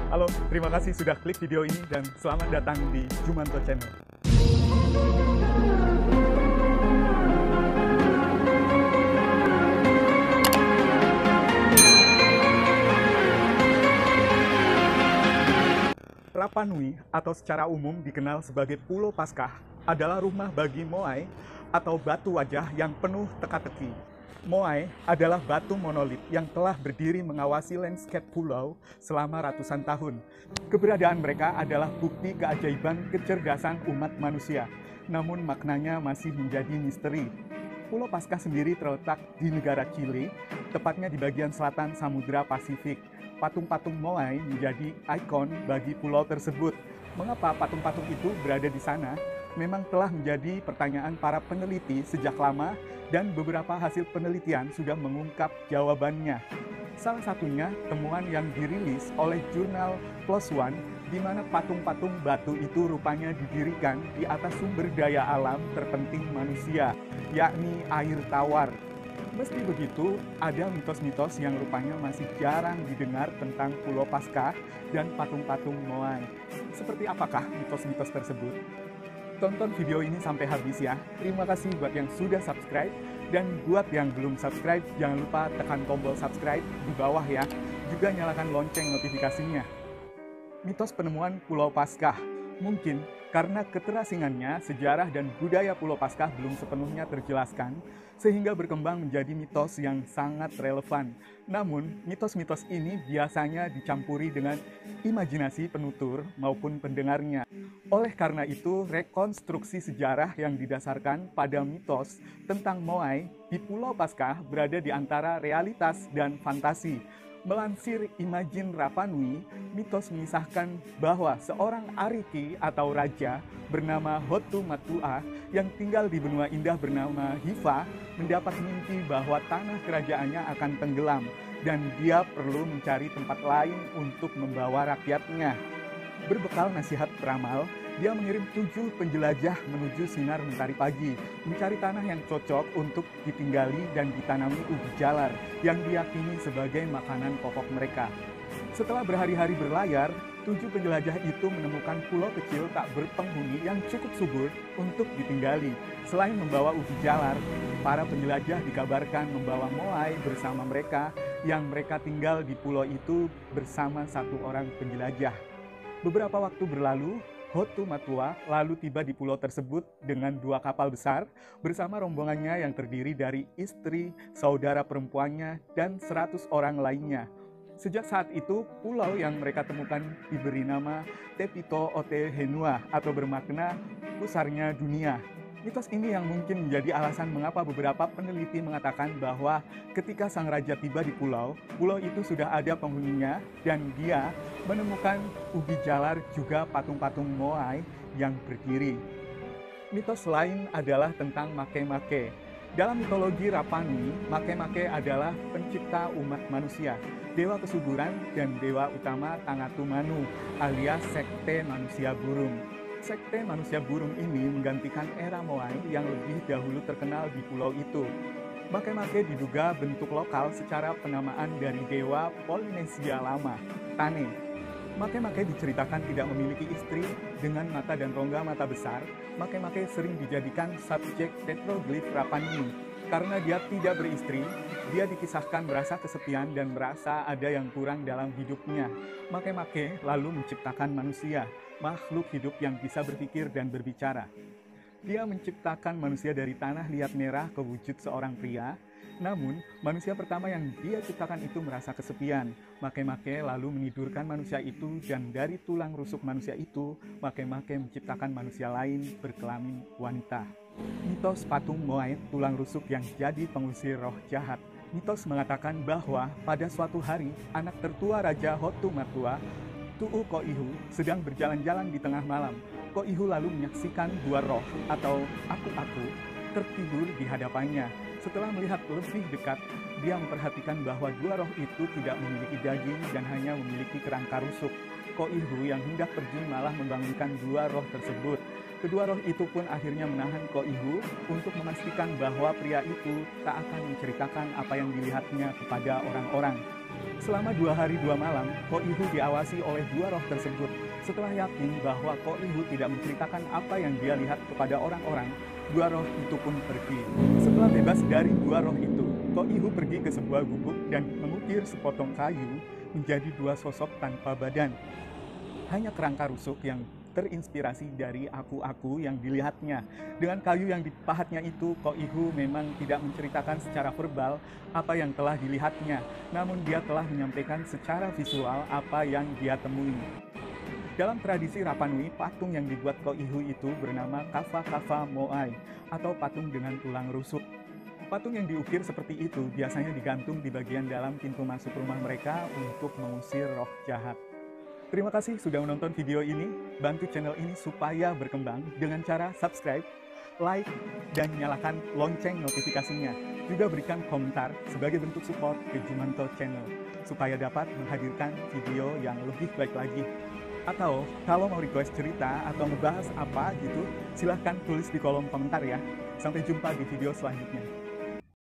Halo, terima kasih sudah klik video ini dan selamat datang di Jumanto Channel. Rapa Nui atau secara umum dikenal sebagai Pulau Paskah adalah rumah bagi Moai atau batu wajah yang penuh teka-teki. Moai adalah batu monolit yang telah berdiri mengawasi landscape pulau selama ratusan tahun. Keberadaan mereka adalah bukti keajaiban kecerdasan umat manusia, namun maknanya masih menjadi misteri. Pulau Paskah sendiri terletak di negara Chile, tepatnya di bagian selatan Samudra Pasifik. Patung-patung Moai menjadi ikon bagi pulau tersebut. Mengapa patung-patung itu berada di sana? Memang telah menjadi pertanyaan para peneliti sejak lama dan beberapa hasil penelitian sudah mengungkap jawabannya. Salah satunya temuan yang dirilis oleh jurnal PLOS ONE di mana patung-patung batu itu rupanya didirikan di atas sumber daya alam terpenting manusia, yakni air tawar. Meski begitu, ada mitos-mitos yang rupanya masih jarang didengar tentang Pulau Paskah dan patung-patung Moai. Seperti apakah mitos-mitos tersebut? Tonton video ini sampai habis ya. Terima kasih buat yang sudah subscribe. Dan buat yang belum subscribe, jangan lupa tekan tombol subscribe di bawah ya. Juga nyalakan lonceng notifikasinya. Mitos penemuan Pulau Paskah. Mungkin karena keterasingannya, sejarah dan budaya Pulau Paskah belum sepenuhnya terjelaskan, sehingga berkembang menjadi mitos yang sangat relevan. Namun, mitos-mitos ini biasanya dicampuri dengan imajinasi penutur maupun pendengarnya. Oleh karena itu, rekonstruksi sejarah yang didasarkan pada mitos tentang Moai di Pulau Paskah berada di antara realitas dan fantasi. Melansir Imagine Rapa Nui, mitos mengisahkan bahwa seorang Ariki atau raja bernama Hotu Matua yang tinggal di benua indah bernama Hiva mendapat mimpi bahwa tanah kerajaannya akan tenggelam dan dia perlu mencari tempat lain untuk membawa rakyatnya. Berbekal nasihat peramal, dia mengirim 7 penjelajah menuju sinar mentari pagi, mencari tanah yang cocok untuk ditinggali dan ditanami ubi jalar yang diyakini sebagai makanan pokok mereka. Setelah berhari-hari berlayar, 7 penjelajah itu menemukan pulau kecil tak berpenghuni yang cukup subur untuk ditinggali. Selain membawa ubi jalar, para penjelajah dikabarkan membawa Moai bersama mereka yang mereka tinggal di pulau itu bersama 1 orang penjelajah. Beberapa waktu berlalu, Hotu Matua lalu tiba di pulau tersebut dengan 2 kapal besar bersama rombongannya yang terdiri dari istri, saudara perempuannya, dan 100 orang lainnya. Sejak saat itu, pulau yang mereka temukan diberi nama Tepito Ote Henua atau bermakna pusarnya dunia. Mitos ini yang mungkin menjadi alasan mengapa beberapa peneliti mengatakan bahwa ketika sang raja tiba di pulau itu sudah ada penghuninya dan dia menemukan ubi jalar juga patung-patung Moai yang berdiri. Mitos lain adalah tentang Makemake. Dalam mitologi Rapa Nui, Makemake adalah pencipta umat manusia, dewa kesuburan dan dewa utama Tangatu Manu alias sekte manusia burung. Sekte manusia burung ini menggantikan era Moai yang lebih dahulu terkenal di pulau itu. Makemake diduga bentuk lokal secara penamaan dari dewa Polinesia lama, Tane. Makemake diceritakan tidak memiliki istri dengan mata dan rongga mata besar. Makemake sering dijadikan subjek petroglif Rapa Nui. Karena dia tidak beristri, dia dikisahkan merasa kesepian dan merasa ada yang kurang dalam hidupnya. Makemake lalu menciptakan manusia, makhluk hidup yang bisa berpikir dan berbicara. Dia menciptakan manusia dari tanah liat merah ke wujud seorang pria. Namun, manusia pertama yang dia ciptakan itu merasa kesepian. Makemake lalu menidurkan manusia itu dan dari tulang rusuk manusia itu, Makemake menciptakan manusia lain berkelamin wanita. Mitos patung Moai tulang rusuk yang jadi pengusir roh jahat. Mitos mengatakan bahwa pada suatu hari, anak tertua Raja Hotu Matua, Tu'u Ko'ihu, sedang berjalan-jalan di tengah malam. Ko'ihu lalu menyaksikan 2 roh atau aku-aku tertidur di hadapannya. Setelah melihat lebih dekat, dia memperhatikan bahwa 2 roh itu tidak memiliki daging dan hanya memiliki kerangka rusuk. Ko'ihu yang hendak pergi malah membangunkan 2 roh tersebut. Kedua roh itu pun akhirnya menahan Ko'ihu untuk memastikan bahwa pria itu tak akan menceritakan apa yang dilihatnya kepada orang-orang. Selama 2 hari 2 malam, Ko Ihu diawasi oleh 2 roh tersebut. Setelah yakin bahwa Ko Ihu tidak menceritakan apa yang dia lihat kepada orang-orang, 2 roh itu pun pergi. Setelah bebas dari 2 roh itu, Ko Ihu pergi ke sebuah gubuk dan mengukir sepotong kayu menjadi 2 sosok tanpa badan. Hanya kerangka rusuk yang terinspirasi dari aku-aku yang dilihatnya. Dengan kayu yang dipahatnya itu, Ko Ihu memang tidak menceritakan secara verbal apa yang telah dilihatnya, namun dia telah menyampaikan secara visual apa yang dia temui. Dalam tradisi Rapa Nui, patung yang dibuat Ko Ihu itu bernama Kafa Kafa Moai atau patung dengan tulang rusuk. Patung yang diukir seperti itu biasanya digantung di bagian dalam pintu masuk rumah mereka untuk mengusir roh jahat. Terima kasih sudah menonton video ini. Bantu channel ini supaya berkembang dengan cara subscribe, like, dan nyalakan lonceng notifikasinya. Juga berikan komentar sebagai bentuk support ke Jumanto Channel supaya dapat menghadirkan video yang lebih baik lagi. Atau kalau mau request cerita atau ngebahas apa gitu, silahkan tulis di kolom komentar ya. Sampai jumpa di video selanjutnya.